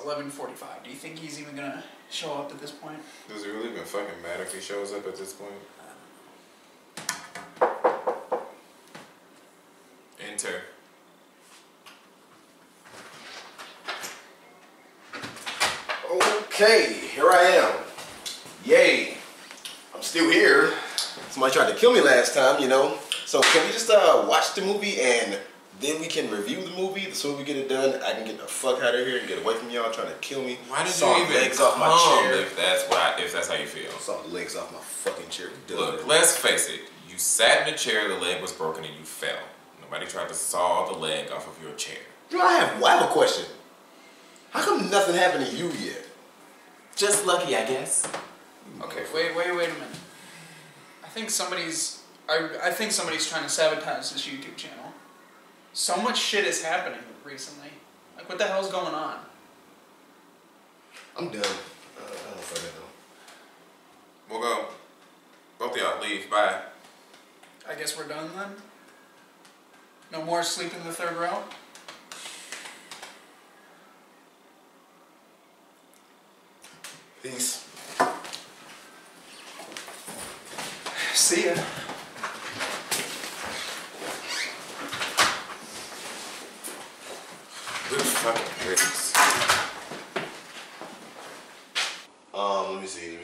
11:45. Do you think he's even gonna show up at this point? Does it really even fucking matter if he shows up at this point? Enter. Okay, here I am. Yay. I'm still here. Somebody tried to kill me last time, you know. So can we just watch the movie and then we can review the movie? The sooner we get it done, I can get the fuck out of here and get away from y'all trying to kill me. Why did Saw you even legs off my chair? if that's how you feel? Saw the legs off my fucking chair. Look, let's face it. You sat in a chair, the leg was broken, and you fell. Nobody tried to saw the leg off of your chair. You know, I have a question. How come nothing happened to you yet? Just lucky, I guess. Okay, wait a minute. I think somebody's trying to sabotage this YouTube channel. So much shit is happening recently. Like, what the hell's going on? I'm done. I don't fucking know. We'll go. Both of y'all leave. Bye. I guess we're done then? No more sleep in the third row? Peace. See ya. Good fucking goodness. Let me see.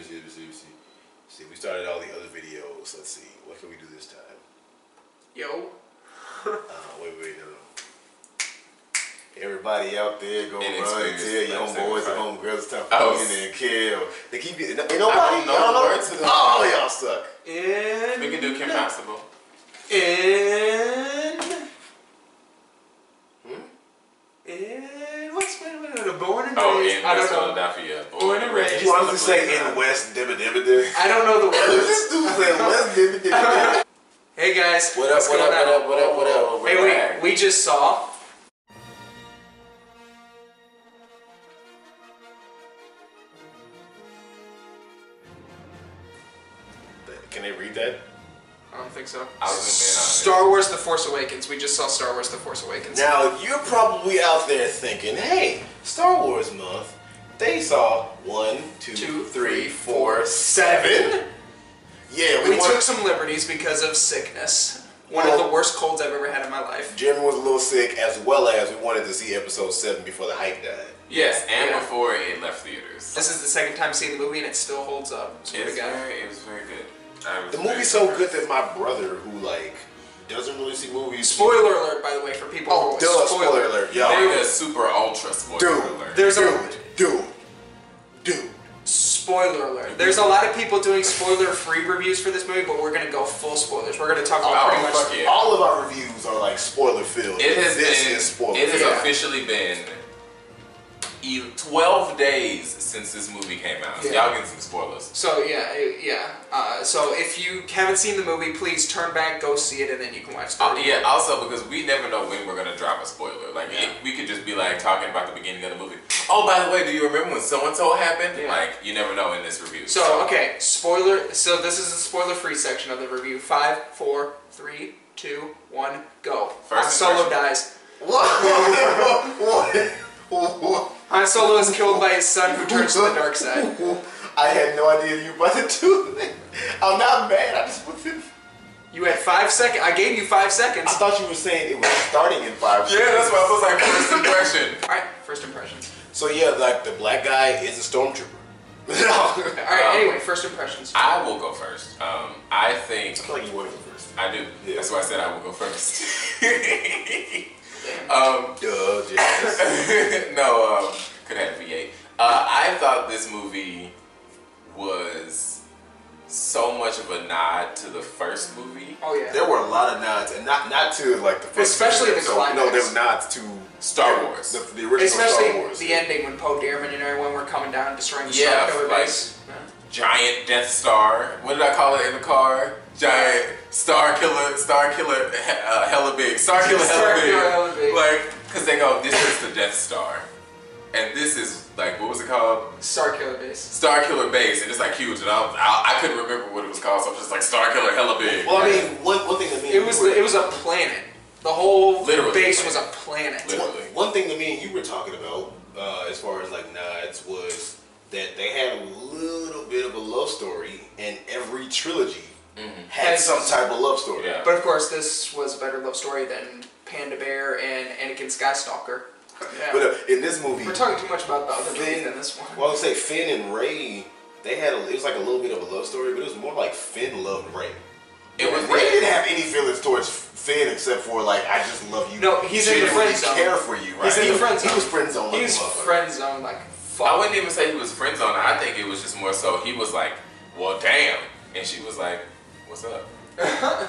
See, we started all the other videos. Let's see. What can we do this time? Yo. Wait, no. Everybody out there go run and tell your homeboys and homegirls time for and kill. They keep you. Ain't nobody. Y'all know. Oh, y'all suck. We can do Kim Possible. Born and raised. I don't Philadelphia. Born and raised. You honestly say in West Dibba. I don't know the words. This dude said West Dibba. Hey guys. What up? Hey, we just saw. Can they read that? I don't think so. Star Wars The Force Awakens. We just saw Star Wars The Force Awakens. Now, you're probably out there thinking, hey, Star Wars month, they saw 1, 2, 3, 4, 7. Yeah, we took some liberties because of sickness. One of the worst colds I've ever had in my life. Jeremy was a little sick, as well as we wanted to see episode 7 before the hype died. Yes, and before it left theaters. This is the second time seeing the movie and it still holds up. It was very good. The movie's so good that my brother, who doesn't really see movies. Spoiler alert, by the way, for people. Oh, duh, spoiler alert, yo. There's a super ultra spoiler alert. Dude. Spoiler alert. There's a lot of people doing spoiler-free reviews for this movie, but we're gonna go full spoilers. We're gonna talk about pretty much all of our reviews are like spoiler-filled. It has officially been 12 days since this movie came out. So y'all getting some spoilers. So so if you haven't seen the movie, please turn back, go see it, and then you can watch the movie. Also because we never know when we're gonna drop a spoiler. Like we could just be like talking about the beginning of the movie. Oh, by the way, do you remember when so and so happened? Yeah. Like you never know in this review. So okay, spoiler. So this is the spoiler-free section of the review. 5, 4, 3, 2, 1, go. Han Solo dies. What? Han Solo is killed by his son, who turns to the dark side. I had no idea you were about to do that. I'm not mad. I just wasn't. You had 5 seconds. I gave you 5 seconds. I thought you were saying it was starting in 5 seconds. Yeah, that's why I was like first impression. All right, first impressions. So yeah, like the black guy is a stormtrooper. All right. Anyway, first impressions. I will go first. I think. I feel like you want to go first. I do. Yeah. That's why I said I will go first. No, could have VII. I thought this movie was so much of a nod to the first movie. Oh yeah. There were a lot of nods, and not to like the first. Especially the climax. No, there were nods to Star Wars. The original Especially Star Wars. the ending when Poe Dameron and everyone were coming down and destroying the Star Killer base. Giant Death Star. What did I call it in the car? Giant Star Killer, hella big. Star Killer, hella big. Like, cause they go, this is the Death Star, and this is like, what was it called? Star Killer base. Star Killer base, and it's like huge, and I couldn't remember what it was called, so I'm just like Star Killer, hella big. Well, I mean, one thing that it was a planet. The whole Literally base was a planet. Literally. One thing that me and you were talking about, as far as like nods, was that they had a little bit of a love story, and every trilogy had some type of love story. Yeah. But of course, this was a better love story than Panda Bear and Anakin Skystalker. Yeah. But in this movie, We're talking too much about the other movies than this one. Well, I would say Finn and Rey, they had it was like a little bit of a love story, but it was more like Finn loved Rey. Rey didn't have any feelings towards Finn except for like, I just love you. No, he's in the friend zone. Care for you, right? He's in the friend zone. He was friend zone. He was friend zone like fuck. I wouldn't even say he was friend zone. I think it was just more so he was like, well, damn, and she was like, what's up?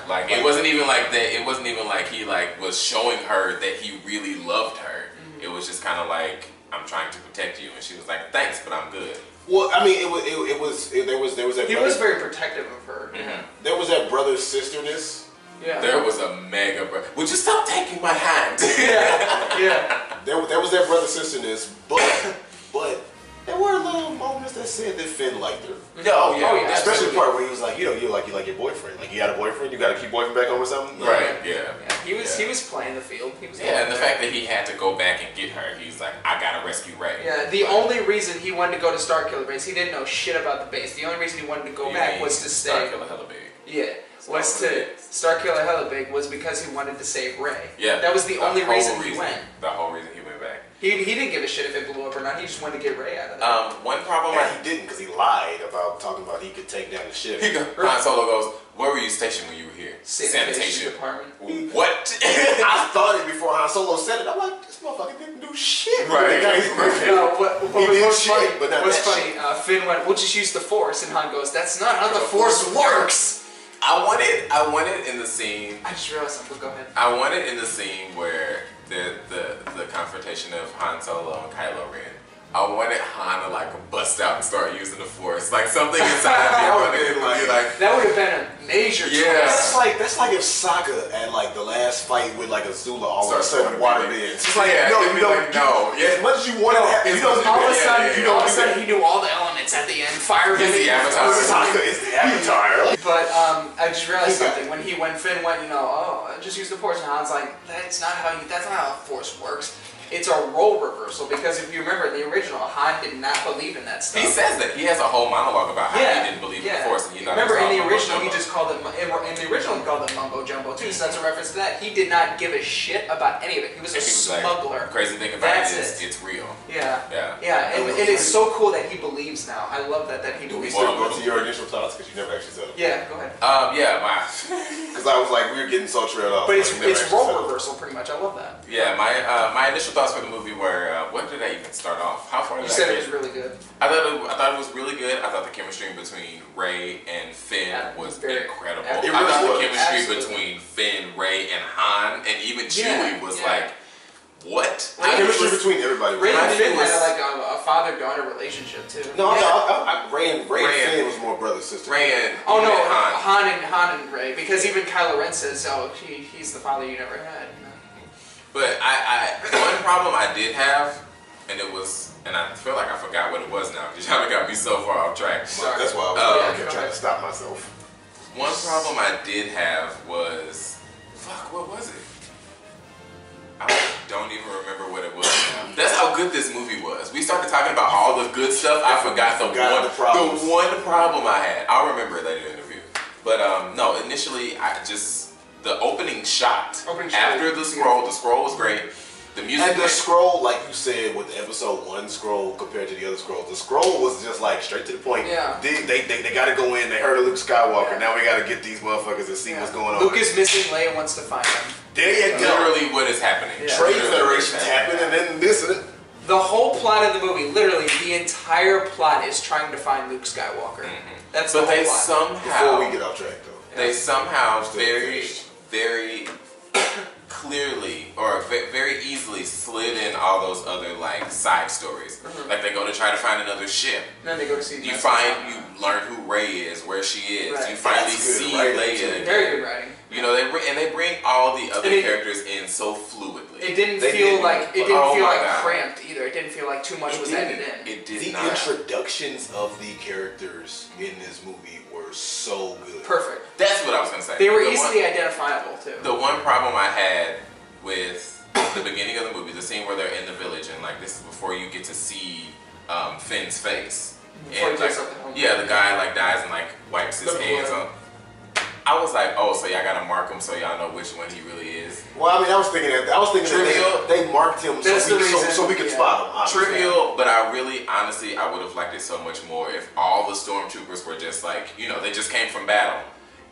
Like it wasn't even like that. It wasn't even like he like was showing her that he really loved her. It was just kind of like, I'm trying to protect you, and she was like, thanks, but I'm good. Well, I mean, there was that. He was very protective of her. Mm-hmm. There was that brother sisterness. Yeah. There was a mega. Would you stop taking my hand? Yeah. There was that brother sisterness, but there were little moments that said that Finn liked her. Oh yeah. Especially the part where he was like, you like your boyfriend. Like you got a boyfriend, you got to keep boyfriend back home or something. Right. Yeah. He was playing the field. He was and the fact that he had to go back and get her, he's like, I gotta rescue Rey. Yeah, the only reason he wanted to go to Starkiller Base, he didn't know shit about the base. The only reason he wanted to go back was to stay. Starkiller hella big. Yeah, was to Starkiller hella big was because he wanted to save Rey. Yeah, that was the only reason he went. The whole reason he went back. He didn't give a shit if it blew up or not. He just wanted to get Rey out of there. One problem. He didn't because he lied about talking about he could take down the ship. Han Solo goes, "Where were you stationed when you were here?" Sanitation department. What? I thought it before Han Solo said it. I'm like, this motherfucker didn't do shit. Right. What's funny? But not what's that funny? Finn went, "We'll just use the Force," and Han goes, "That's not how the Force works." I wanted in the scene. I just realized something. Go ahead. I wanted in the scene where the confrontation of Han Solo and Kylo Ren. I wanted Han to like bust out and start using the Force, like something inside me. That would have been a major. Yeah. That's like if Sokka at like the last fight with like Azula all of a sudden water bends. It's like Yeah, as much as you want to have, you don't all of a do sudden he knew all the elements at the end. Fire He's the Avatar. Sokka is the Avatar. But I just realized something when Finn went, just use the Force, and Han's like, that's not how the Force works. It's a role reversal because if you remember in the original, Han did not believe in that stuff. He says that he has a whole monologue about how he didn't believe in the Force, and he thought remember it was in the all original mumbo he just called it he called it mumbo jumbo too. So that's a reference to that. He did not give a shit about any of it. He was a smuggler. Like, crazy thing about it is it's real. Yeah. And it's so cool that he believes now. I love that he believes. Well, go to your initial thoughts because you never actually said it. Yeah, go ahead. Because I was like, we were getting so trailed off. But it's role reversal pretty much. I love that. Yeah, my initial thoughts for the movie were, when did I even start off? How far did you said it was really good. I thought it was really good. I thought the chemistry between Rey and Finn was incredible. I thought the chemistry between Finn, Rey, and Han, and even Chewie was like, what? The chemistry between everybody. Rey and Finn had like a father-daughter relationship too. No, Rey and Finn was more brother-sister. Han and Rey, because even Kylo Ren says, he's the father you never had. But one problem I did have, and I feel like I forgot what it was now, because y'all got me so far off track. Sorry. That's why I kept trying to stop myself. One problem I did have was, what was it? I don't even remember what it was now. That's how good this movie was. We started talking about all the good stuff. I forgot the one problem I had. I'll remember it later in the review. But no, initially the opening shot after the scroll was great. The music and the scroll, like you said, with the episode 1 scroll compared to the other scrolls, the scroll was just like straight to the point. Yeah. They got to go in. They heard of Luke Skywalker. Now we got to get these motherfuckers and see what's going on. Luke is missing. Leia wants to find him. There you go. Literally, what is happening? Trade Federation's happening, and then this and it. The whole plot of the movie, literally, the entire plot is trying to find Luke Skywalker. That's the whole plot. Somehow, before we get off track, though, they somehow very clearly or very easily slid in all those other like side stories. Like they go to try to find another ship. Then they go to see. You learn who Rey is, where she is. Right. You finally see Leia. Very good writing. They bring all the other characters in so fluidly. It didn't feel like cramped either. It didn't feel like too much was added in. It It did the not. introductions of the characters in this movie were so good. Perfect. That's what I was gonna say. They were easily identifiable too. The one problem I had with the beginning of the movie, the scene where they're in the village, and like this is before you get to see Finn's face. And like, the guy like dies and like wipes his hands on. I was like, oh, so y'all gotta mark him so y'all know which one he really is. Well, I mean, I was thinking that they marked him so we could spot him. Obviously. Trivial, but I really, honestly, I would have liked it so much more if all the stormtroopers were just like, you know, they just came from battle,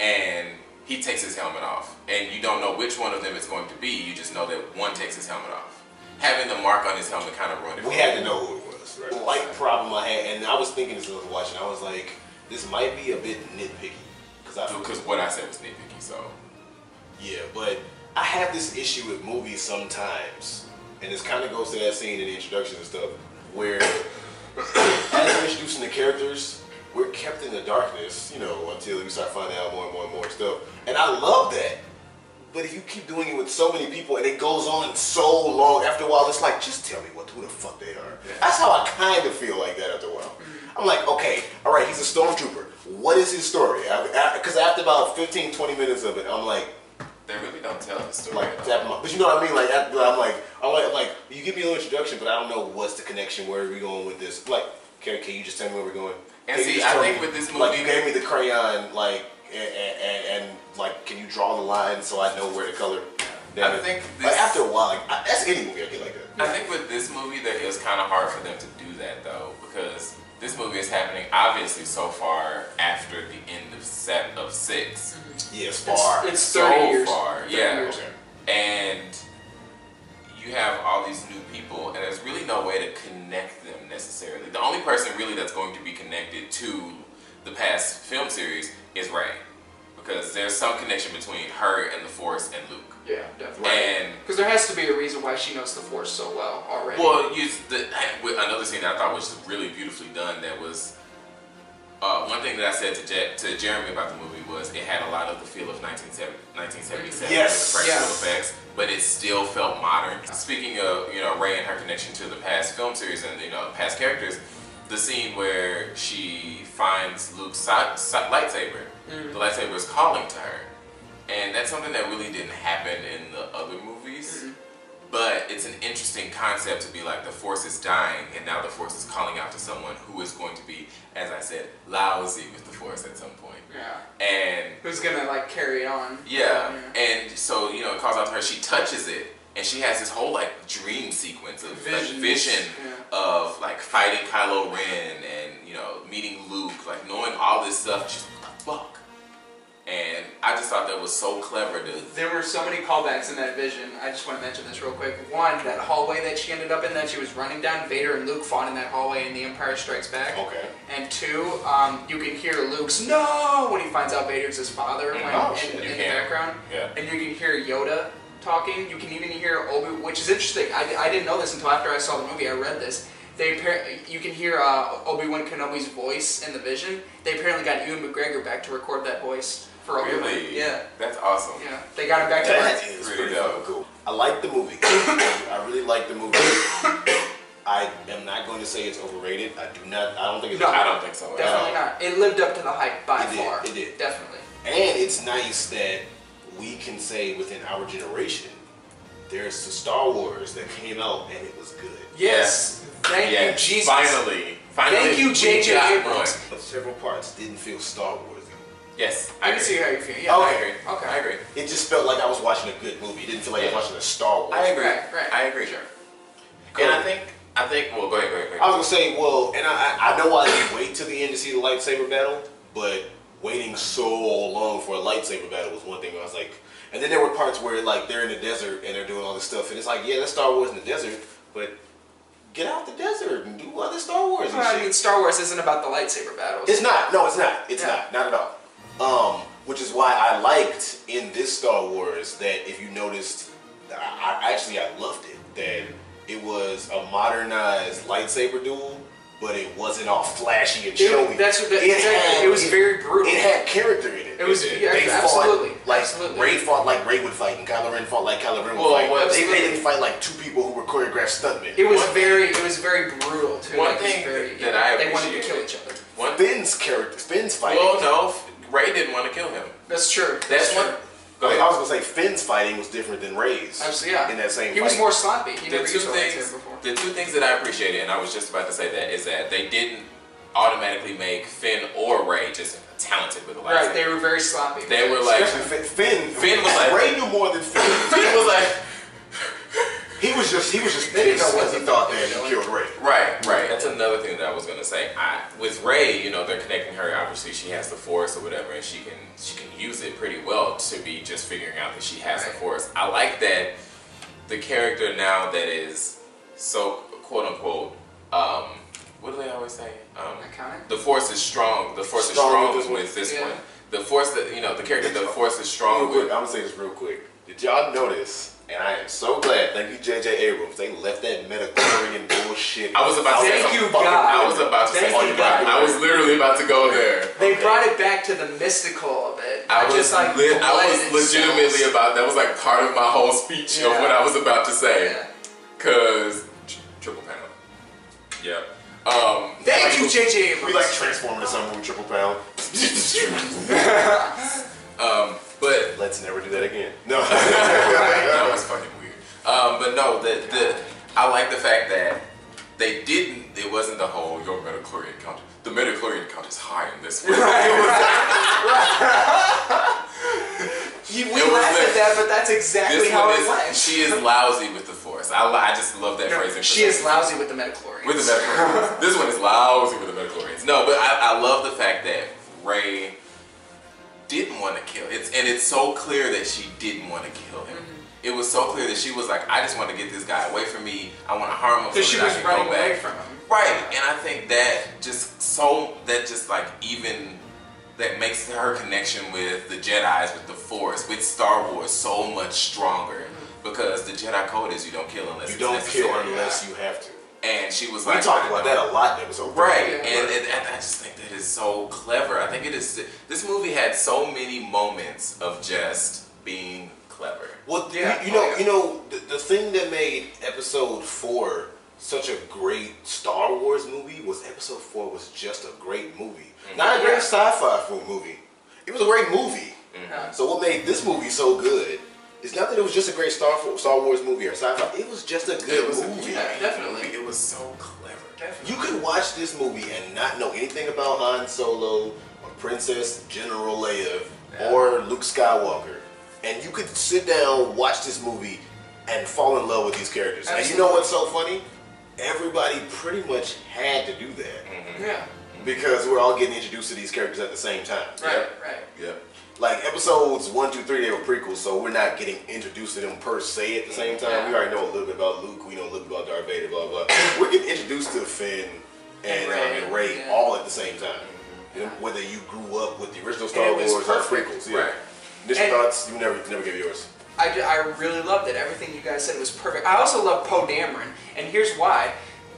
and he takes his helmet off, and you don't know which one of them it's going to be. You just know that one takes his helmet off. Having the mark on his helmet kind of ruined it. We had to know who it was. Right? The light problem I had, and I was thinking as I was watching, I was like, this might be a bit nitpicky. Because what I said was nitpicky, so. Yeah, but I have this issue with movies sometimes, and this kind of goes to that scene in the introduction and stuff, where as we're introducing the characters, we're kept in the darkness, you know, until we start finding out more and more and more stuff. And I love that. But if you keep doing it with so many people and it goes on so long, after a while it's like, just tell me who the fuck they are. Yeah. That's how I kind of feel like that after a while. I'm like, okay, all right, he's a stormtrooper. What is his story? Because after about 15, 20 minutes of it, I'm like, they really don't tell the story. Like, but you know what I mean? Like, I'm like, you give me a little introduction, but I don't know what's the connection. Where are we going with this? Like, can you just tell me where we're going? And see, I think with this movie, like, you gave me the crayon, like, and like, can you draw the line so I know where to color? I think this, like, after a while, like, that's any movie I get like that. I think with this movie, that it was kind of hard for them to do that though, because this movie is happening obviously so far after the end of 6. Yeah, it's far. It's so 30 years. far. 30 Yeah. years. And you have all these new people, and there's really no way to connect them necessarily. The only person really that's going to be connected to the past film series is Rey, because there's some connection between her and the Force and Luke. Yeah, definitely. And because there has to be a reason why she knows the Force so well already. Well, another scene that I thought was really beautifully done. That was one thing that I said to Jeremy about the movie was it had a lot of the feel of 1977 yes. with practical effects, but it still felt modern. Speaking of Rey and her connection to the past film series and past characters, the scene where she finds Luke's lightsaber, the lightsaber is calling to her. And that's something that really didn't happen in the other movies. But it's an interesting concept to be like the Force is dying and now the Force is calling out to someone who is going to be, as I said, lousy with the Force at some point. Yeah. And who's gonna like carry on. Yeah. And so, it calls out to her, she touches it, and she has this whole like dream sequence of vision of like fighting Kylo Ren and meeting Luke, like knowing all this stuff. She's like, what the fuck? And I just thought that was so clever. There were so many callbacks in that vision. I just want to mention this real quick. One, that hallway that she ended up in that she was running down, Vader and Luke fought in that hallway in The Empire Strikes Back. Okay. And two, you can hear Luke's no when he finds out Vader's his father in the background. Yeah. And you can hear Yoda talking. You can even hear Obi, which is interesting. I didn't know this until after I saw the movie. I read this. You can hear Obi-Wan Kenobi's voice in the vision. They apparently got Ewan McGregor back to record that voice. Really? Yeah. That's awesome. Yeah. They got him back to that. That is pretty fucking cool. I like the movie. I really like the movie. I am not going to say it's overrated. I don't think it's I don't think so. Definitely not. It lived up to the hype by far. It did. Definitely. And it's nice that we can say within our generation, there's the Star Wars that came out and it was good. Yes. Thank you, Jesus. Finally. Thank you, J.J. Abrams. But several parts didn't feel Star Wars. Yes, I can see how you feel. Yeah, okay. I agree. It just felt like I was watching a good movie. It didn't feel like I was watching a Star Wars. I agree. Right. I agree. Sure. Cool. And I think. Well, go ahead. I was gonna say, and I know I didn't wait till the end to see the lightsaber battle, but waiting so long for a lightsaber battle was one thing. Where I was like, and then there were parts where like they're in the desert and they're doing all this stuff, and it's like, yeah, that's Star Wars in the desert, but get out the desert and do other Star Wars. Well, I mean, Star Wars isn't about the lightsaber battles. It's not. No, it's not. It's not at all. Which is why I liked in this Star Wars that if you noticed, I loved it, that it was a modernized lightsaber duel, but it wasn't all flashy and showy. It was very brutal. It had character in it. It was absolutely like absolutely. Ray fought like Ray would fight, and Kylo Ren fought like Kylo Ren would fight. They didn't fight like two people who were choreographed stuntmen. It was very brutal too. One thing that I they wanted to appreciated. kill each other. Finn's fighting. Well, no, Ray didn't want to kill him. That's true. That's one. I was gonna say Finn's fighting was different than Ray's. Absolutely, yeah. In that same he fight. was more sloppy. He never used before. The two things that I appreciated, and I was just about to say that, is that they didn't automatically make Finn or Ray just talented with the lightsaber. Right, they were very sloppy. They were like Finn was like Ray knew more than Finn. Finn was like he was just they didn't know what he thought that he killed Ray. Right. That's another thing that I was gonna say. With Ray, you know, they're connecting her. Obviously, she has the Force or whatever, and she can use it pretty well to be just figuring out that she has the Force. I like that the character now that is so quote unquote. What do they always say? The Force is strong. The Force is strong with this one. The Force that the character. The Force is strong with. I'm gonna say this real quick. Did y'all notice? And I am so glad. Thank you, J.J. Abrams. They left that midichlorian bullshit. I was about to say. Thank you, God. I was about to say. I was literally about to go there. They brought it back to the mystical of it. I was legitimately about. That was like part of my whole speech of what I was about to say. Cause triple pound. Yep. Thank you, J.J. Abrams. We like transforming to something with triple pound. But let's never do that again. No. That was fucking weird. But no, I like the fact that they didn't. It wasn't the whole your midichlorian count. The midichlorian count is high in this one. We laughed at that, but that's exactly how it went. She is lousy with the Force. I just love that phrasing. She is lousy with the midichlorians. With the midichlorians. This one is lousy with the midichlorians. No, but I love the fact that Rey didn't want to kill. It's so clear that she didn't want to kill him. It was so clear that she was like, I just want to get this guy away from me. I want to harm him. Because she was running away from him. Right, and I think that that makes her connection with the Jedis, with the Force, with Star Wars so much stronger. Because the Jedi code is you don't kill unless you have to. And she was we talked about that a lot in episode 3. Right, and I just think that is so clever. I think it is. This movie had so many moments of just being clever. Well, the thing that made episode 4 such a great Star Wars movie was episode 4 was just a great movie. Not a great sci-fi movie. It was a great movie. So what made this movie so good is not that it was just a great Star Wars movie or sci-fi. It was just a good movie. Definitely. It was so clever. Definitely. You could watch this movie and not know anything about Han Solo or Princess General Leia or Luke Skywalker. And you could sit down, watch this movie, and fall in love with these characters. Absolutely. And you know what's so funny? Everybody pretty much had to do that. Yeah. Because we're all getting introduced to these characters at the same time. Right. Yep. Like episodes 1, 2, 3, they were prequels, so we're not getting introduced to them per se at the same time. We already know a little bit about Luke, we know a little bit about Darth Vader, blah, blah. We're getting introduced to Finn and Rey all at the same time. Whether you grew up with the original Star Wars or prequels. Right. Initial thoughts, you never give yours. I really loved it. Everything you guys said was perfect. I also love Poe Dameron, and here's why.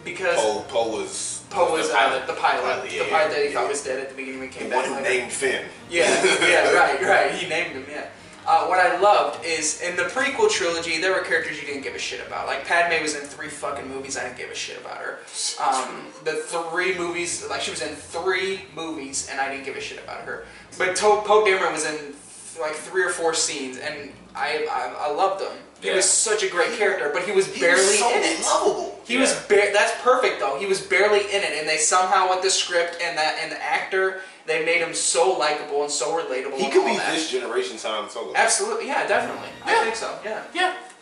Because Poe was the pilot. The pilot that he thought was dead at the beginning when he came back. The one who named Finn. Right. He named him, what I loved is, in the prequel trilogy, there were characters you didn't give a shit about. Like, Padme was in 3 fucking movies, I didn't give a shit about her. The 3 movies, like, she was in 3 movies, and I didn't give a shit about her. But Poe Dameron was in, like, 3 or 4 scenes, and I loved him. He was such a great character, but he was barely in it. Lovable. He was that's perfect though. He was barely in it, and they somehow with the script and the actor, they made him so likable and so relatable. He could be this generation's Han Solo. Absolutely, definitely. I think so. Yeah.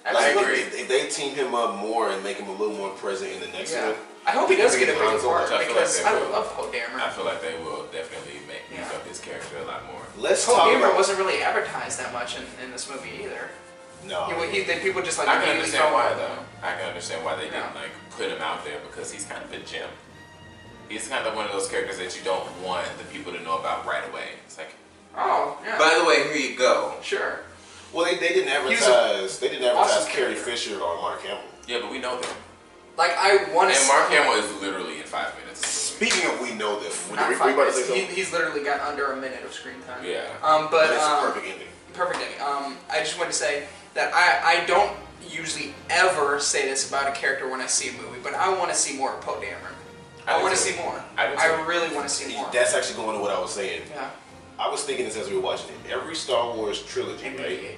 Absolutely. Like, if they team him up more and make him a little more present in the next one. I hope he does get a bigger part because I love Poe Dameron. I feel like they will definitely use up his character a lot more. Poe Dameron wasn't really advertised that much in this movie either. No. People just like. I can understand why though. I can understand why they didn't like put him out there because he's kind of a gem. He's kind of one of those characters that you don't want the people to know about right away. It's like, by the way, here you go. Sure. Well, they didn't advertise. They didn't advertise Carrie Fisher or Mark Hamill. Yeah, but we know them. Like, I want to see... And Mark Hamill is literally in 5 minutes. Speaking of we know them, Not 5 minutes. He's literally got under a minute of screen time. Yeah. But it's a perfect ending. Perfect ending. I just want to say that I don't usually ever say this about a character when I see a movie, but I want to see more of Poe Dameron. I want to see more. I really want to see more. That's actually going to what I was saying. Yeah. I was thinking this as we were watching it. Every Star Wars trilogy, And right? BB-8.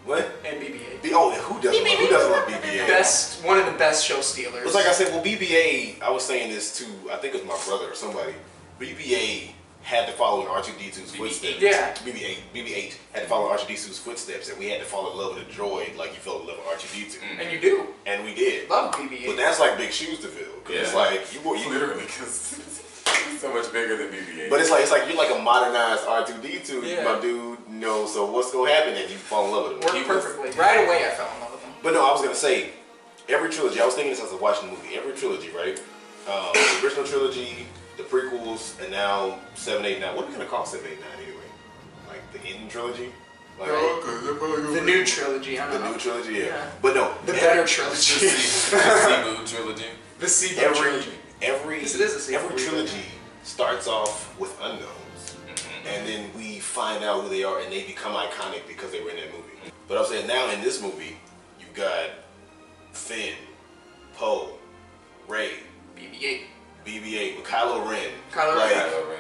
What? And BB-8. Who doesn't love BB-8? One of the best show stealers. It's like I said, well, BB-8, I was saying this to, I think it was my brother or somebody. BB-8 had to follow in R2-D2's footsteps. Yeah. BB-8 had to follow R2-D2's footsteps, and we had to fall in love with a droid like you fell in love with R2-D2. And you do. And we did. Love BB-8. But that's like big shoes to fill. Cause it's like, you literally, because he's so much bigger than BB-8. But it's like you're like a modernized R2-D2, my dude. You know, so what's gonna happen if you fall in love with him? Worked perfectly. Right away, I fell in love with him. But no, I was gonna say, every trilogy. I was thinking this as I was watching the movie. Every trilogy, right? The original trilogy, the prequels, and now 7, 8, 9. What are we gonna call 7, 8, 9 anyway? Like the ending trilogy? Like, the new trilogy. I don't know. The new trilogy, yeah. But no, the better trilogy. The Seafood trilogy. The Seafood trilogy. Every trilogy starts off with unknowns, and then we find out who they are, and they become iconic because they were in that movie. But I'm saying now in this movie, you've got Finn, Poe, Rey, BB-8 with Kylo Ren,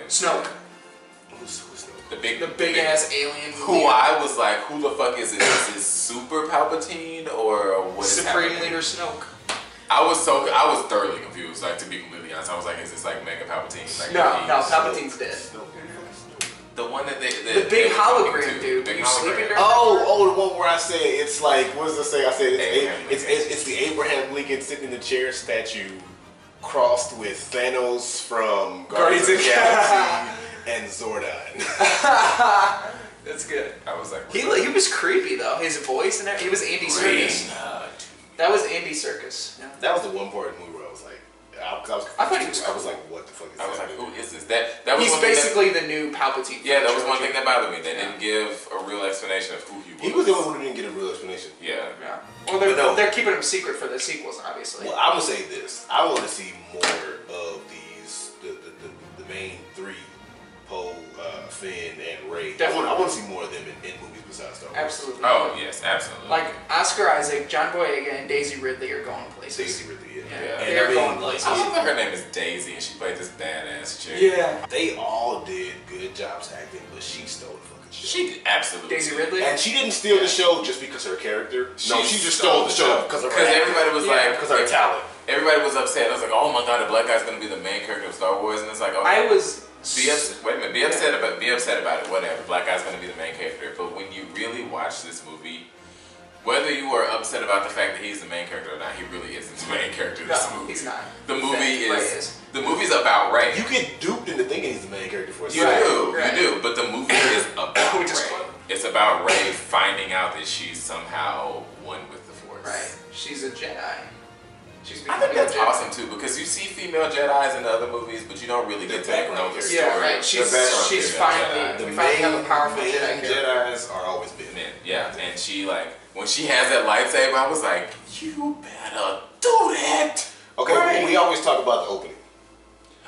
Snoke. Who's Snoke? The big ass alien. Who I was like, who the fuck is it? Is this Super Palpatine or what is Supreme happening? Leader Snoke. I was thoroughly confused. Like, to be completely honest, I was like, is this like Mega Palpatine? Like, no, Palpatine's dead. The one that the big hologram dude. Big hologram. Oh, the one where I said it's like, what does it say? I said it's the Abraham Lincoln sitting in the chair statue, crossed with Thanos from Guardians of the Galaxy and Zordon. That's good. I was like, he was creepy though. His voice and everything. He was Andy Serkis. That was Andy Serkis. Yeah. That was the one part of the movie where I was like, I thought he was. I was like, what the fuck is that? I was like, who is this? That was He's basically the new Palpatine. Yeah, that was one thing that bothered me. They didn't give a real explanation of who he was. He was the one who didn't get a real explanation. Yeah. Well, they're keeping him secret for the sequels, obviously. Well, I'm gonna say this. I want to see more of these the main three, Poe, Finn, and Rey. I want to see more of them in movies besides Star Wars. Absolutely. Oh yes, absolutely. Like Oscar Isaac, John Boyega, and Daisy Ridley are going places. Daisy Ridley, yeah. And They're going places. I love that her name is Daisy and she played this badass chick. Yeah. They all did good jobs acting, but she stole the fucking show. She did absolutely. Daisy Ridley. And she didn't steal the show just because of her character. No, she just stole the show because of her. Because everybody was like, because of her talent. Everybody was upset. I was like, oh my god, the black guy's gonna be the main character of Star Wars, and it's like, okay. Be upset about it. Whatever. Black guy's gonna be the main character. But when you really watch this movie, whether you are upset about the fact that he's the main character or not, he really isn't the main character of this movie. He's not. The movie's about Rey. You get duped into thinking he's the main character for a You do. But the movie is about Rey. It's about Rey finding out that she's somehow one with the Force. Right. She's a Jedi. I think that's awesome too, because you see female Jedis in the other movies, but you don't really get to know their story. Yeah, right. She's finally the finally have a powerful Jedi. Jedi. Jedis are always been men. Yeah, and she when she has that lightsaber, I was like, you better do that. Okay, right. We always talk about the opening.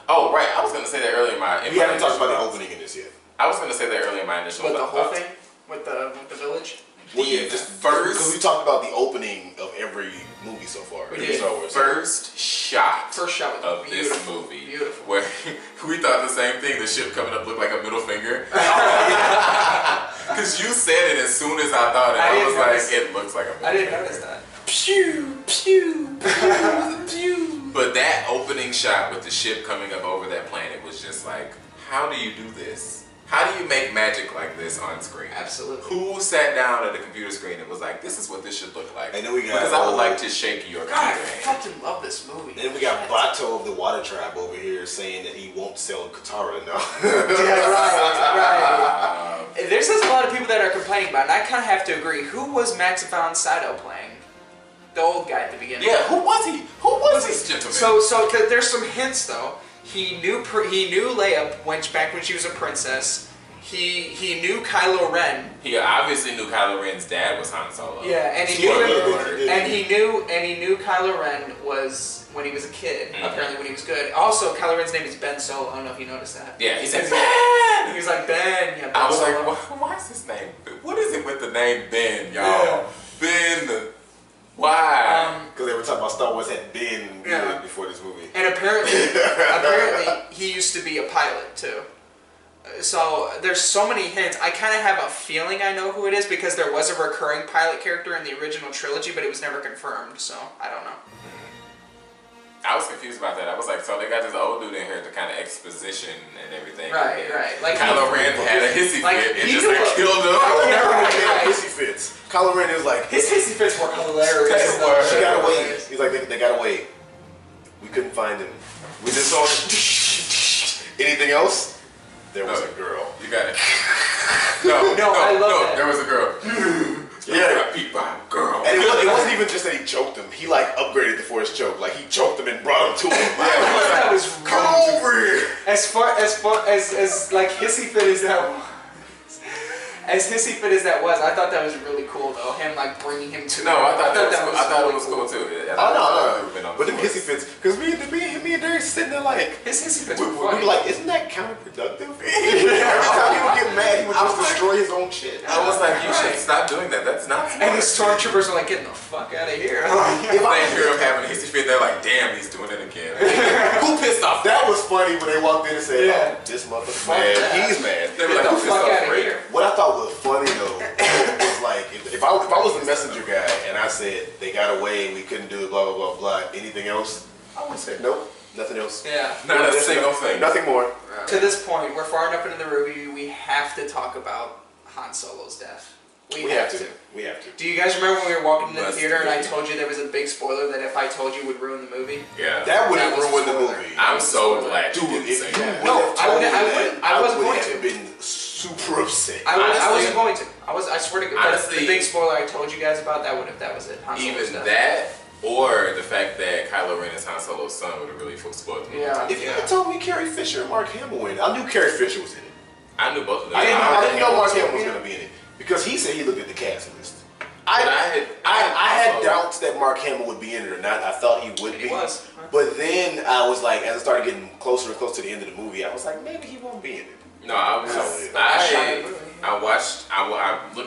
Oh right, I was gonna say that earlier in my. We haven't talked about the opening in this yet. I was gonna say that earlier in my initial. But the whole thing with the village. Well, yeah, just first because we talked about the opening of every movie so far. We did. First shot of this movie, beautiful. Where we thought the same thing. The ship coming up looked like a middle finger. Because you said it as soon as I thought it. I was like, it looks like a middle finger. I didn't notice that. Pew pew pew pew. But that opening shot with the ship coming up over that planet was just like, how do you do this? How do you make magic like this on screen? Absolutely. Who sat down at a computer screen and was like, this is what this should look like? And then we got because I would like to shake your computer hand. I fucking love this movie. And then we got Bato of the Water Tribe over here saying that he won't sell Katara now. Yeah, right. There's a lot of people that are complaining about it, and I kind of have to agree. Who was Max von Sydow playing? The old guy at the beginning. Yeah, who was he? Who was this gentleman? So there's some hints though. He knew Leia back when she was a princess. he knew Kylo Ren. He obviously knew Kylo Ren's dad was Han Solo. Yeah, and he knew Kylo Ren was when he was a kid. Apparently, when he was good. Also, Kylo Ren's name is Ben Solo. I don't know if you noticed that. Yeah, he said Ben. He was like Ben. Yeah, Ben I was Solo. like, why is his name? What is it with the name Ben, y'all? Ben. Why? Because they were talking about Star Wars had been good before this movie. And apparently, he used to be a pilot too. So there's so many hints. I kind of have a feeling I know who it is because there was a recurring pilot character in the original trilogy, but it was never confirmed. So I don't know. I was confused about that. I was like, so they got this old dude in here to kind of exposition and everything. Right. Like Kylo Ren had a hissy fit and just killed him. Hissy fits. Kylo Ren is like his hissy fits were hilarious. She got away. He's like they got away. We couldn't find him. We just saw anything else. There was a girl. You got it. No, I love that. There was a girl. Yeah, got beat by a girl. And it wasn't even just that he choked him. He like upgraded the Force choke. Like he choked him and brought him to him. That was come over here. As far as like hissy fit as that was. As hissy fit as that was, I thought that was really cool though. Him like bringing him to. No, I thought it was cool too. No. But them hissy fits, because me and Darius sitting there like his hissy fits we were funny. were like, isn't that counterproductive? Every time he would get mad, he would just destroy his own shit. I was like, you should stop doing that. That's not smart. And the stormtroopers are like, get the fuck out of here. If I hear him having a hissy fit, they're like, damn, he's doing it again. Who pissed off? That was funny when they walked in and said, oh, this motherfucker's mad. He's mad. They were like, get the fuck out of here. What I thought was funny though was like if I was the messenger guy and I said they got away, we couldn't do it, blah blah blah blah. Anything else? I would say nope, nothing else. Yeah, not a single thing. Nothing more. To this point, we're far enough into the review. We have to talk about Han Solo's death. We have to. We have to. Do you guys remember when we were walking into the theater and I told you there was a big spoiler that if I told you would ruin the movie? Yeah. That would have ruined the movie. I'm so glad you didn't say that. No, I wasn't going to. Have been super upset. I wasn't going to. I swear to God. Honestly, the big spoiler I told you guys about, that was it. Even that, or the fact that Kylo Ren is Han Solo's son would have really spoiled the movie. Yeah. If you had told me Carrie Fisher and Mark Hamill were in it, I knew Carrie Fisher was in it. I knew both of them. I didn't know Mark Hamill was going to be in it. Because he said he looked at the cast list. I had doubts that Mark Hamill would be in it or not. I thought he would be. He was. But then I was like, as I started getting closer and closer to the end of the movie, I was like, maybe he won't be in it. No, I looked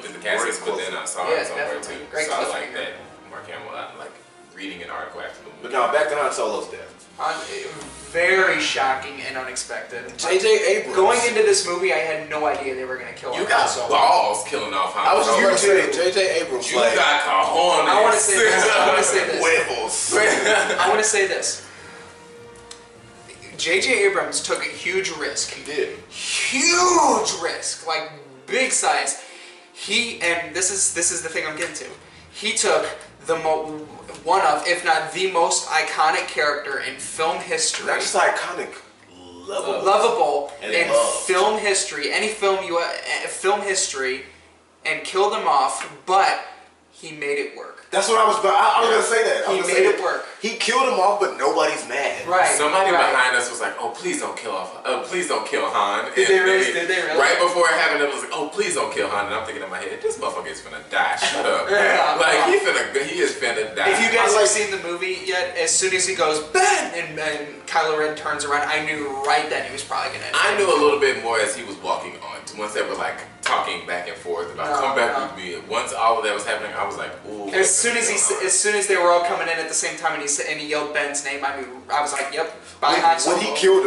at the cast list, but then I saw it somewhere too. Great so I like that Mark Hamill. I'm like reading an article after the movie. But now back to Han Solo's death. Very shocking and unexpected. J.J. Abrams. Going into this movie, I had no idea they were going to kill You got balls killing off Han Solo. I was just going to say, J.J. Abrams. You got cojones. I want to say this. Huevos. I want to say this. J.J. Abrams took a huge risk. He did. Huge risk. Like, big size. And this is the thing I'm getting to. He took one of, if not the most iconic character in film history. Not just iconic, lovable in loved. film history, any film history, and killed him off, but he made it work. That's what I was going to say that. He made it work. He killed him off, but nobody's mad. Right. Somebody behind us was like, "Oh, please don't kill please don't kill Han." Did they really? Right before it happened, it was like, "Oh, please don't kill Han." And I'm thinking in my head, "This motherfucker is finna die. Shut up." Like he is finna die. If you guys have seen the movie yet, as soon as he goes Ben and Kylo Ren turns around, I knew right then he was probably gonna. I knew a little bit more as he was walking on. Once they were like talking back and forth about come back with me. Once all of that was happening, I was like, "Ooh." As soon as they were all coming in at the same time, and he yelled Ben's name, I was like, "Yep." When he killed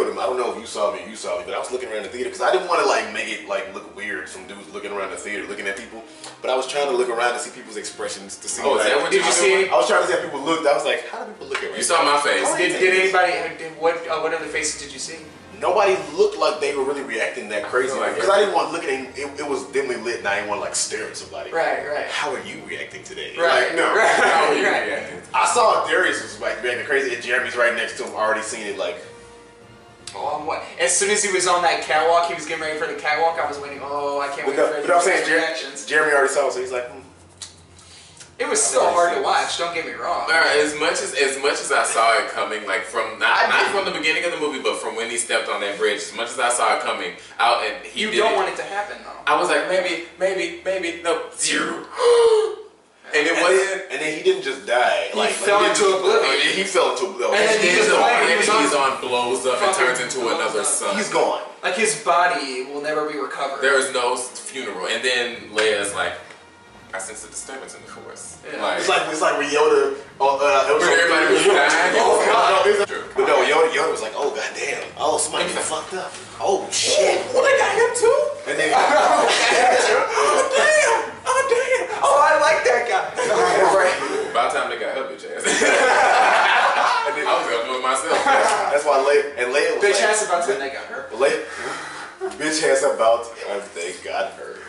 him, I don't know if you saw me, but I was looking around the theater because I didn't want to like make it like look weird from dudes looking around the theater, looking at people. But I was trying to look around to see people's expressions to see. Oh, is that what did you see? I was trying to see how people looked. I was like, how do people look at me? You saw my face. Did anybody? What other faces did you see? Nobody looked like they were really reacting that crazy. Because I didn't want to look at it. It was dimly lit, and I didn't want to like stare at somebody. Right. How are you reacting today? Right. Like, no. How are you reacting? I saw Darius was like reacting crazy, and Jeremy's right next to him, already seen it. Like, as soon as he was on that catwalk, he was getting ready for the catwalk. I was waiting. Oh, I can't wait for his reactions. Jeremy already saw it, so he's like, It was still hard to watch. Don't get me wrong. As much as I saw it coming, like from not from the beginning of the movie, but from when he stepped on that bridge. As much as I saw it coming out, and he you don't want it to happen though. I was like, maybe, no, zero. And it wasn't. And then he didn't just die. He fell into oblivion. He fell into oblivion. And then he's on, blows up and turns into another sun. He's gone. Like his body will never be recovered. There is no funeral. And then Leia's like, I sense a disturbance in the force. Yeah. It's like when Yoda. Everybody was dying. Oh god. But no, Yoda was like, oh goddamn. Oh, somebody got fucked up. Oh shit. Well, they got him too. And then. Oh damn. Oh, I like that guy. Right. By the time they got her bitch ass. I was gonna do it myself. That's why Leia was bitch like, ass about time they got her. Bitch ass about they got her.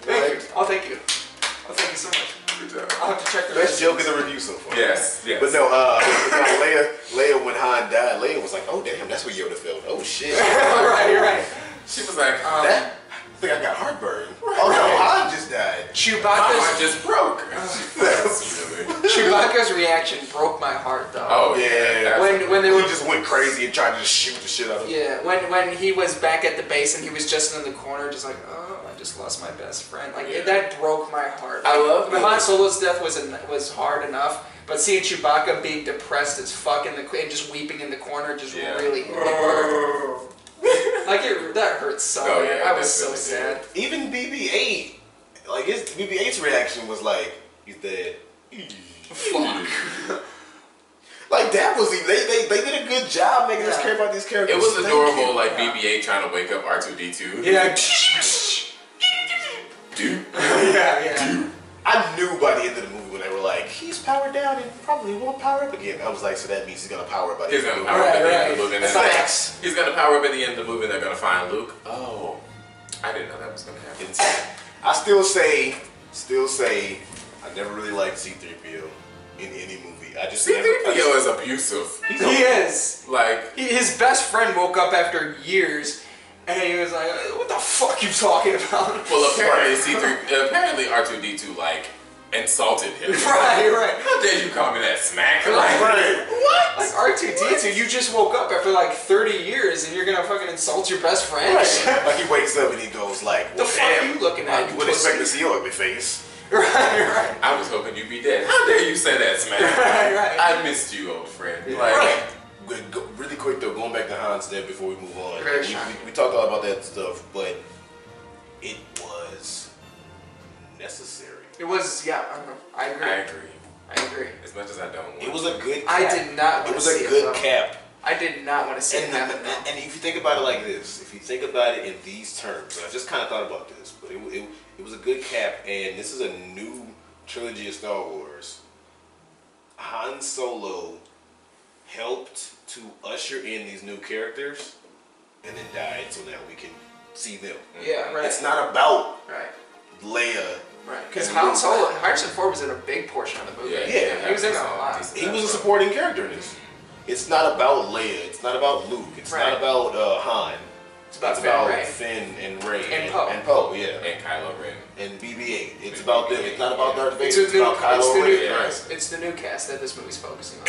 Thank you. Oh, thank you. Oh, thank you so much. Good job. I'll have to check the Best joke in the review so far. Yes. But no, Leia when Han died, Leia was like, oh damn, that's what Yoda felt. Oh shit. right. She was like, I think I got heartburn. Oh no, Han just died. my heart just broke. Chewbacca's reaction broke my heart though. Oh yeah. When they were just went crazy and tried to just shoot the shit out of him. Yeah, when he was back at the base and he was just in the corner, just like, oh, I just lost my best friend. Like that broke my heart. I love it. Han Solo's death was hard enough, but seeing Chewbacca being depressed as fuck and just weeping in the corner just really hurt. Like that hurts so bad. I was so sad. Even BB-8, like BB-8's reaction was like, he's dead. Fuck. Like that was they did a good job making us care about these characters. It was adorable, like BB-8 trying to wake up R2-D2. Yeah. Dude. Yeah. I knew by the end of the movie when they were like, he's powered down and probably won't power up again. I was like, so that means he's gonna power up by the end of the movie. He's gonna power up at the end of the movie. Facts. He's gonna power up at the end of the movie and they're gonna find Luke. Oh. I didn't know that was gonna happen. I still say, I never really liked C-3PO in any movie. I just C-3PO is abusive. He is. Like His best friend woke up after years, and he was like, "What the fuck you talking about?" Well, apparently R2-D2 like insulted him. Right. How dare you call me that smack? Like, what? Like R2-D2, you just woke up after like 30 years, and you're gonna fucking insult your best friend? Like he wakes up and he goes like, "The fuck are you looking at? I would expect to see your ugly face." Right. I was hoping you'd be dead. How dare you say that, smack? Right. I missed you, old friend. Really quick though, going back to Han's death before we move on. We talked all about that stuff, but it was necessary. It was, yeah. I agree. I agree. As much as I don't want it was a good cap. I did not want to see it. It was a good cap. I did not want to see it happen. And if you think about it like this, if you think about it in these terms, and I just kind of thought about this, but it was a good cap, and this is a new trilogy of Star Wars. Han Solo helped to usher in these new characters, and then died so that we can see them. Yeah, right. It's not about Right. Leia. Right. Because Han Solo, Harrison Ford was in a big portion of the movie. Yeah. He was in a lot. He was a supporting character in this. It's not about Leia. It's not about Luke. It's not about Han. It's about Finn and Rey and Poe. And Poe, yeah. And Kylo Ren. And BB-8. It's about them. It's not about Darth Vader. It's about Kylo Ren. It's the new cast that this movie's focusing on.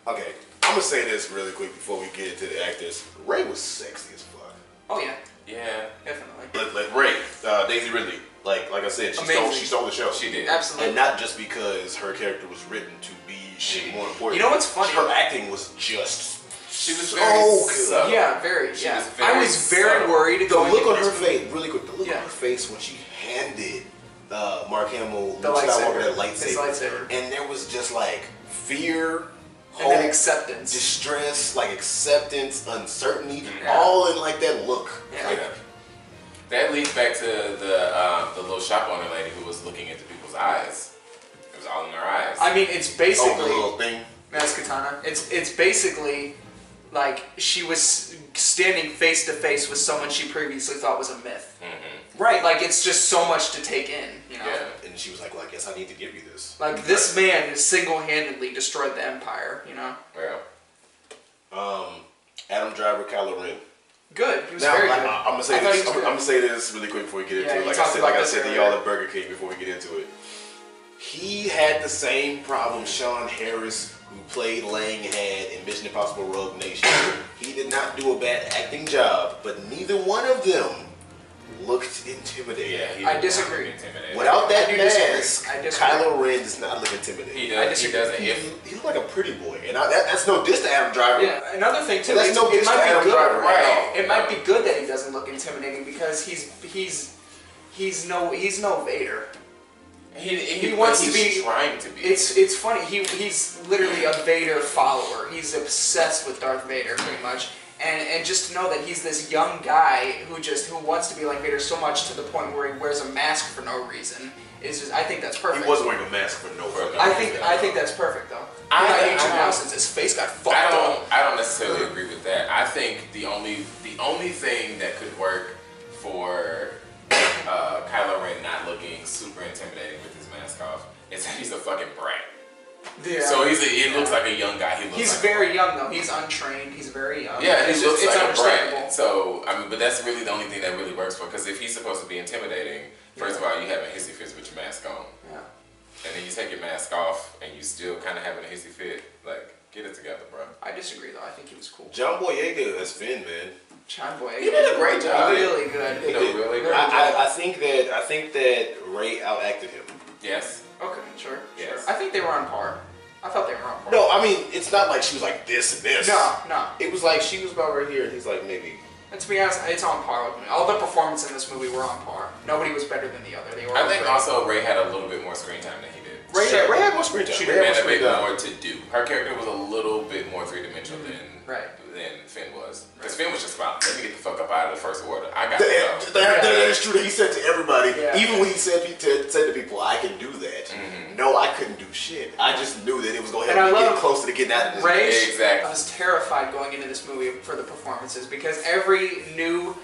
Okay, I'm gonna say this really quick before we get into the actors. Rey was sexy as fuck. Oh yeah. Yeah. Definitely. Like Rey, Daisy Ridley. Like I said, she stole the show. She did. Absolutely. And not just because her character was written to be more important. You know what's funny? Her acting was just. She was so good. good. Yeah, very. She Yeah. was very I was very subtle. worried. The look on her face, really quick. The look Yeah. on her face when she handed Mark Hamill, The Luke lightsaber. Skywalker, that His lightsaber. and there was just like fear, And hope, then acceptance. distress, like acceptance, uncertainty, Yeah. all in like that look. Yeah. Like, That leads back to the little shop owner lady who was looking into people's eyes. It was all in her eyes. I mean, it's the basically little thing. Mass Katana. It's basically like she was standing face to face with someone she previously thought was a myth. Mm-hmm. Right. Like it's just so much to take in. You know. Yeah. And she was like, well, I guess I need to give you this. Like this man single-handedly destroyed the Empire. You know. Yeah. Adam Driver, Kylo Ren. Good. He was Now, very good. I'm gonna say I thought this. he was I'm good. gonna say this really quick before we get into Yeah, it. you Like talked about I this said to earlier. y'all at Burger King before we get into it. He had the same problem Sean Harris, who played Lang, had in Mission Impossible Rogue Nation. He did not do a bad acting job, but neither one of them looked intimidating. Yeah, he I did disagree. not look intimidating. Without that I do mask, disagree. Kylo Ren does not look intimidating. He does. He doesn't. He looked like a pretty boy, and that's no diss to Adam Driver. Yeah, another thing too. That's no it diss to might Adam be good, Driver, right? right? It might be good that he doesn't look intimidating because he's no Vader. He wants to be trying to be. It's funny. He's literally a Vader follower. He's obsessed with Darth Vader, pretty much. And just to know that he's this young guy who wants to be like Vader so much to the point where he wears a mask for no reason is just, I think that's perfect. He wasn't wearing a mask for no reason. I think that's perfect though. I hate you now since his face got fucked up. I don't necessarily agree with that. I think the only thing that could work for Kylo Ren not looking super intimidating with his mask off is that he's a fucking brat. Yeah. So he looks like a young guy. He's like very young though. He's untrained. He's very young. Yeah, he looks like a understandable. brat. So I mean, but that's really the only thing that really works for. Because if he's supposed to be intimidating, first of all, you have a hissy fit with your mask on. Yeah. And then you take your mask off, and you still kind of having a hissy fit. Like, get it together, bro. I disagree though. I think he was cool. John Boyega as Finn, man. John Boyega. He did a great job. Really good. He did a really good job. I think that Ray outacted him. Yes. Okay, sure. Yes. I think they were on par. I thought they were on par. No, I mean, it's not like she was like this and this. No. It was like she was about right here, and he's like maybe. And to be honest, it's on par with me. All the performances in this movie were on par. Nobody was better than the other. They were. I think great. also Ray had a little bit more screen time than he did. Ray had more screen time. She Ray had a more bit screen time. more to do. Her character was a little bit more three-dimensional than Finn was. Because Finn was just about, let me get the fuck up out of the First Order. I got to go. That is true. He said to everybody, Yeah. even when he said to people, I can do that. No, I couldn't do shit. I just knew that it was going to help me get closer to getting out of this. Ray, exactly. I was terrified going into this movie for the performances because every new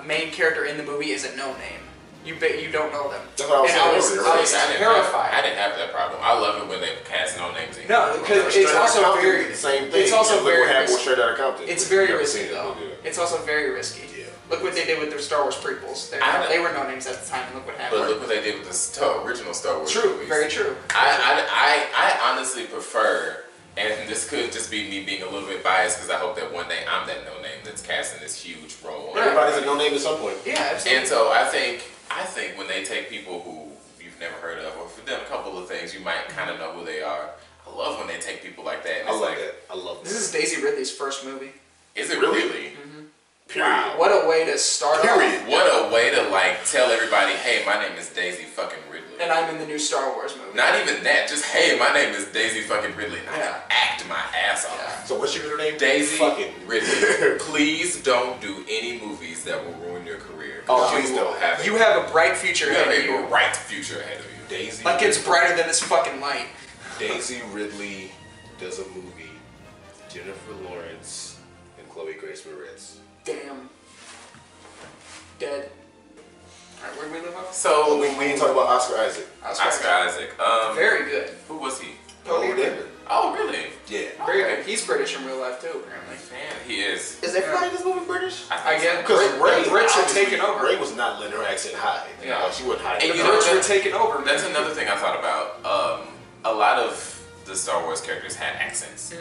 main character in the movie is a no-name. You don't know them. That's what I was saying. I was terrified. I didn't have that problem. I love it when they cast no names in. No, because it's also very the same thing. It's also very risky. Straight out of Compton. It's very risky though. It's also very risky. Yeah. Look what they did with their Star Wars prequels. They were no names at the time, and look what happened. But look what they did with the original Star Wars True, movies. very true. I honestly prefer, and this could just be me being a little bit biased because I hope that one day I'm that no name that's casting this huge role. Everybody's a no name at some point. Yeah, absolutely. And so I think when they take people who you've never heard of, or for them a couple of things you might kind of know who they are. I love when they take people like that. And I love that. I love that. This is Daisy Ridley's first movie. Is it really? Period. Wow, what a way to start Period. off. What a way to like tell everybody, hey, my name is Daisy fucking Ridley. And I'm in the new Star Wars movie. Not even that, just hey, my name is Daisy fucking Ridley. And I can act my ass off. Yeah. So what's your name? Daisy fucking Ridley. Please don't do any movies that will ruin your career. Oh, please don't. You have a bright future You have ahead of you. a bright future ahead of you. Daisy. Like it's brighter than this fucking light. Daisy Ridley does a movie. Jennifer Lawrence and Chloe Grace Moretz. Damn. Dead. Alright, where do we live off? So we ain't talking about Oscar Isaac. Oscar Isaac. Very good. Who was he? Tony Damon. Oh, really? Yeah. Very good. He's British in real life too, apparently. Man, he is. Is everybody in this movie British? I guess Because Ray, the Brits are obviously, taking over. Ray was not letting her accent hide. Yeah. She wasn't hiding. And The you know, Brits were taking over. That's another thing I thought about. A lot of the Star Wars characters had accents.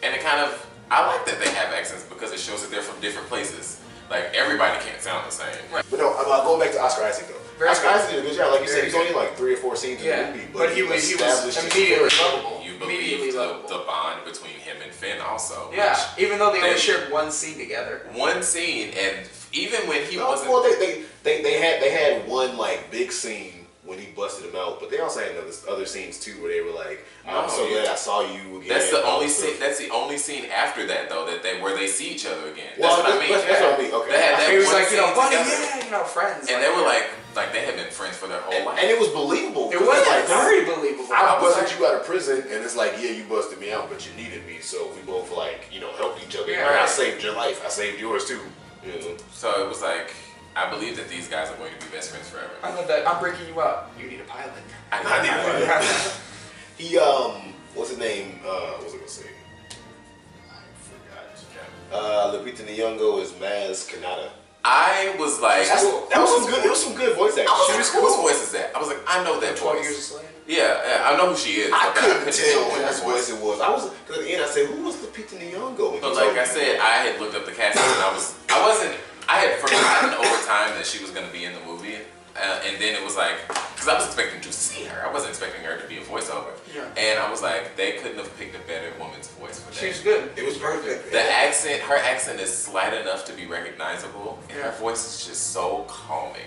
And it kind of, I like that they have accents because it shows that they're from different places. Like, everybody can't sound the same. Right. But no, going back to Oscar Isaac though. Oscar Isaac did a good job. Like you said, he's only like 3 or 4 scenes in the movie. but he was established his immediately character. lovable. You Immediately believe lovable. the bond between him and Finn also. Yeah, which even though they only they- shared one scene together. one scene, and even when he No, wasn't. well, they had one like big scene when he busted him out, but they also had other scenes too where they were like, "I'm so glad I saw you again." That's the only scene. That's the only scene after that though where they see each other again. That's Well, what I mean. that's what I mean. Okay. They had that He was one like, scene buddy, together. friends. And they were like they had been friends for their whole life. And it was believable. It was like very believable. I busted you out of prison, and it's like, yeah, you busted me out, but you needed me, so we both helped each other. Yeah, I right. saved your life. I saved yours too. You know? So it was like, I believe that these guys are going to be best friends forever. I love that. I'm breaking you up. You need a pilot. I need one. He what's his name? What was I gonna say? I forgot. Lupita Nyong'o is Maz Kanata. I was like, that was some good. It was some good voice acting. Whose voice is that? I was like, I know that 12 voice. Years a Slave. Yeah, I know who she is. I couldn't tell what whose voice it was. Because at the end I said, who was Lupita Nyong'o? But like I said, I had looked up the casting and I had forgotten over time that she was going to be in the movie. And then it was like, because I was expecting to see her. I wasn't expecting her to be a voiceover. Yeah. And I was like, they couldn't have picked a better woman's voice for that. She's good. It was perfect. The accent, her accent is slight enough to be recognizable. And Yeah. her voice is just so calming.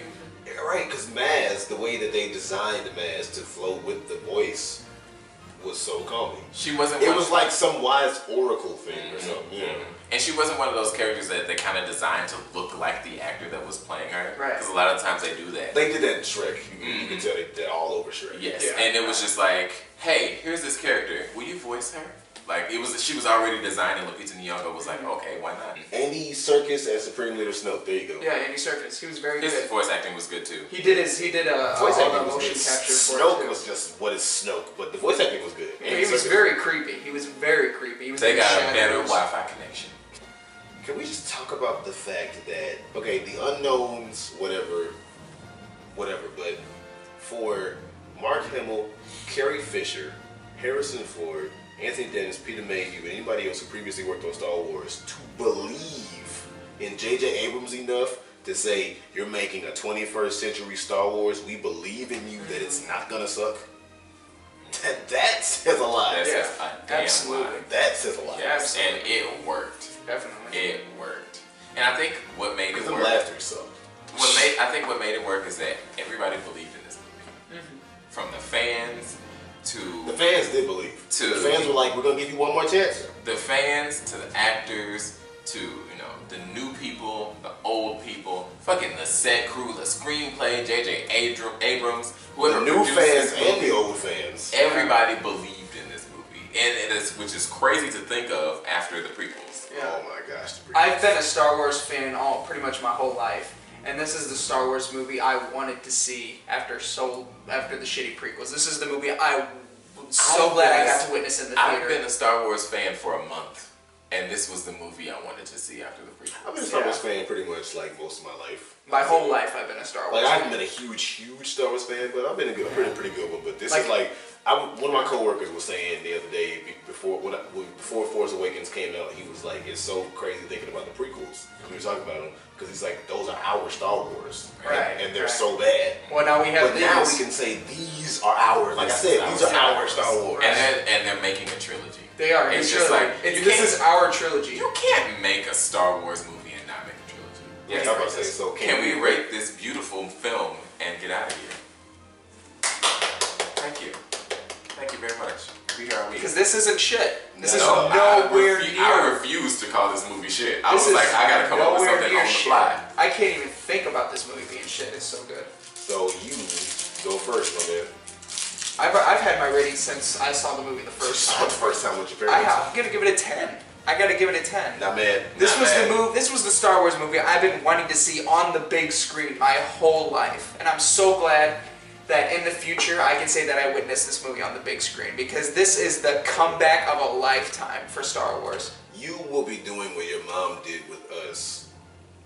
Yeah, right, because Maz, the way that they designed Maz to flow with the voice was so calming. She wasn't. It was like some wise oracle thing or something. Yeah. And she wasn't one of those characters that they kind of designed to look like the actor that was playing her. Right. Because a lot of times they do that. They did that in Shrek. You can tell they did all over Shrek. Yes. Yeah. And it was just like, hey, here's this character. Will you voice her? Like she was already designed, and Lupita Nyong'o was like, okay, why not? Andy Serkis as Supreme Leader Snoke. There you go. Yeah, Andy Serkis. He was very His good. voice acting was good too. He did a Voice all acting the was motion good. capture for it Snoke too. was just what is Snoke, but the voice acting was good. Yeah, Andy he was Serkis. very creepy. He was very creepy. He was They in the got a better shadows. Wi-Fi connection. Can we just talk about the fact that the unknowns, whatever, but for Mark Hamill, Carrie Fisher, Harrison Ford, Anthony Dennis, Peter Mayhew, and anybody else who previously worked on Star Wars to believe in J.J. Abrams enough to say, you're making a 21st century Star Wars, we believe in you that it's not gonna suck. That says a lot. That says a damn absolutely. lot. That says a lot. Yes, and it worked. Definitely. It worked. And I think what made it Because the work. laughter sucked. I think what made it work is that everybody believed in this movie. From the fans to The fans did believe. To- the fans were like, we're gonna give you one more chance. the fans to the actors to the new people, the old people, fucking the set crew, the screenplay, J.J. Abrams, whoever The new produced fans this and movie, the old fans. everybody believed in this movie, and which is crazy to think of after the prequels. Yeah. Oh my gosh. I've been a Star Wars fan pretty much my whole life, and this is the Star Wars movie I wanted to see after the shitty prequels. This is the movie I'm so glad I got to witness in the theater. I've been a Star Wars fan for a month, and this was the movie I wanted to see after the prequels. I've been a Star Wars fan pretty much like most of my life. My whole life I've been a Star Wars Like I fan. haven't been a huge Star Wars fan, but I've been a pretty good one. But this Like- is like one of my coworkers was saying the other day before Force Awakens came out, he was like, it's so crazy thinking about the prequels. We were talking about them because he's like, those are our Star Wars, Right, and they're right. so bad. Well, now we have But now we these. can say these are ours. Like I said, these are our Star Wars. And they're making a trilogy. They are. It's It's just really, like, it's, you this can't- is our trilogy. You can't make a Star Wars movie and not make a trilogy. Yeah, I'm about to say, so Can we rate this beautiful film and get out of here? Thank you. Thank you very much. We are we. Because this isn't shit. This is No, nowhere I near. refuse to call this movie shit. I This was is like, I gotta come up with nowhere something near on the shit. fly. I can't even think about this movie being shit. It's so good. So you go first, my man. I've had my rating since I saw the movie the first Saw time. it the first time with your parents. I'm gonna give it a 10. I gotta give it a 10. Not mad. This Not was bad. the move. This was the Star Wars movie I've been wanting to see on the big screen my whole life, and I'm so glad that in the future I can say that I witnessed this movie on the big screen because this is the comeback of a lifetime for Star Wars. You will be doing what your mom did with us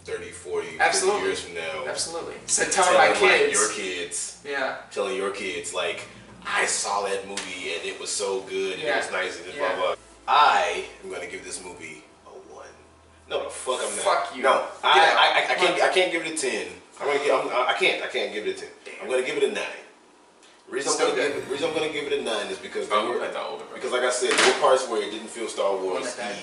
30, 40, 50 Absolutely. years from now. Absolutely. So telling my like, kids, your kids, yeah, telling your kids, like, I saw that movie and it was so good and it was nice and Yeah. blah, blah. I am going to give this movie a 1. No, the fuck I'm not. Fuck you. No, Get out. I can't give it a 10. I can't give it a 10. Damn. I'm going to give it a 9. The reason I'm going to give it a 9 is because there were, Like the older because like I said, there were parts where it didn't feel Star Wars Like that.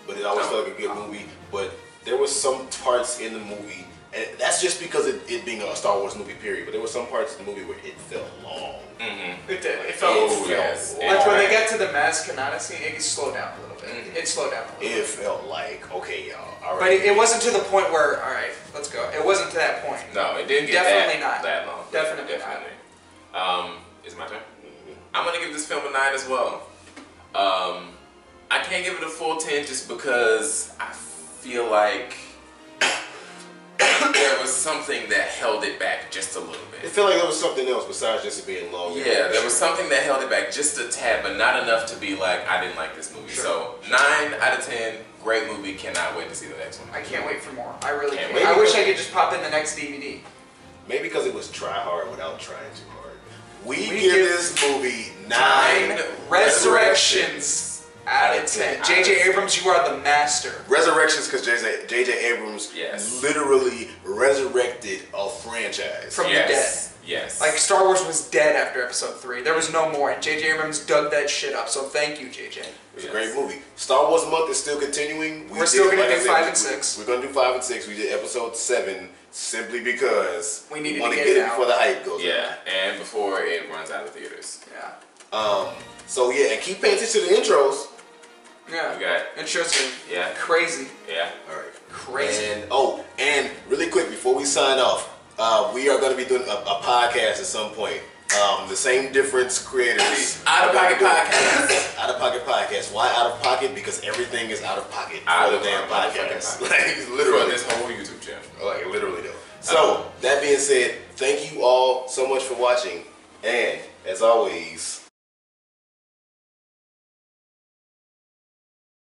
but it always felt like a good movie. But there were some parts in the movie, and that's just because it being a Star Wars movie, period. But there were some parts in the movie where it felt long. it did. It felt. Oh, yes. Like when they got to the Maz Kanata scene, it slowed down a little bit. It slowed down a little It bit. felt like, okay, y'all, all right. But it wasn't to the point where, all right, let's go. It wasn't to that point. No, it didn't get Definitely that, not. that long. Definitely Definitely. It's my turn. I'm gonna give this film a 9 as well. I can't give it a full 10 just because I feel like there was something that held it back just a little I bit. feel like there was something else besides just it being long. Yeah, there was something that held it back just a tad, but not enough to be like, I didn't like this movie. Sure. So 9 out of 10, great movie. Cannot wait to see the next one. I can't wait for more. I really Can't can't. wait. I wish I could just pop in the next DVD. Maybe because it was try hard without trying too hard. We We give give this movie 9 9 resurrections out of 10. J.J. Abrams, you are the master. Resurrections because J.J. Abrams Yes. literally resurrected a franchise. From the dead. Yes. Like, Star Wars was dead after Episode 3. There was no more, and J.J. Abrams dug that shit up, so thank you, J.J. It was a great movie. Star Wars month is still continuing. We're still did, gonna like I do said, 5 and 6. We're going to do 5 and 6. We did episode 7 simply because We needed want to to get get it it out. before the hype goes Yeah, and before it runs out of theaters. Yeah. out. So yeah, and keep paying attention to the intros. Yeah. We got Interesting. Yeah. Crazy. yeah. All right. Crazy. And really quick before we sign off, we are going to be doing a podcast at some point. The Same Difference creators. Out of Pocket Podcast. Out of Pocket Podcast. Why out of pocket? Because everything is out of pocket. Out for of the damn our podcast. motherfucking Like For literally. this whole YouTube channel. Like literally though. So that being said, thank you all so much for watching, and as always,